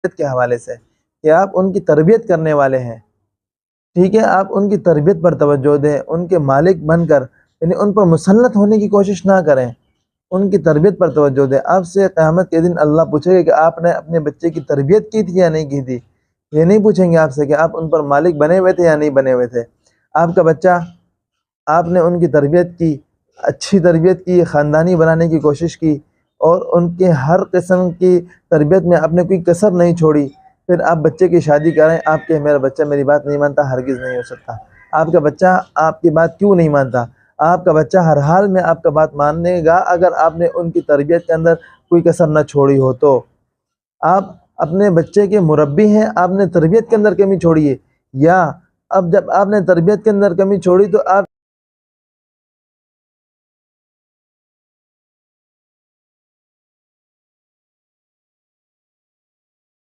کے حوالے سے کہ آپ ان کی تربیت کرنے والے ہیں، ٹھیک ہے، آپ ان کی تربیت پر توجہ دیں، ان کے مالک بن کر یعنی ان پر مسلط ہونے کی کوشش نہ کریں، ان کی تربیت پر توجہ دیں۔ آپ سے قیامت کے دن اللہ پوچھے گا کہ آپ نے اپنے بچے کی تربیت کی تھی یا نہیں کی تھی، یہ نہیں پوچھیں گے آپ سے کہ آپ ان پر مالک بنے ہوئے تھے یا نہیں بنے ہوئے تھے۔ آپ کا بچہ، آپ نے ان کی تربیت کی، اچھی تربیت کی، خاندانی بنانے کی کوشش کی اور ان کے ہر قسم کی تربیت میں آپ نے کوئی کسر نہیں چھوڑی، پھر آپ بچے کی شادی کریں، آپ کہ میرا بچہ میری بات نہیں مانتا، ہرگز نہیں ہو سکتا۔ آپ کا بچہ آپ کی بات کیوں نہیں مانتا؟ آپ کا بچہ ہر حال میں آپ کا بات مانے گا اگر آپ نے ان کی تربیت کے اندر کوئی کسر نہ چھوڑی ہو تو۔ آپ اپنے بچے کے مربی ہیں، آپ نے تربیت کے اندر کمی چھوڑی ہے، یا اب جب آپ نے تربیت کے اندر کمی چھوڑی تو آپ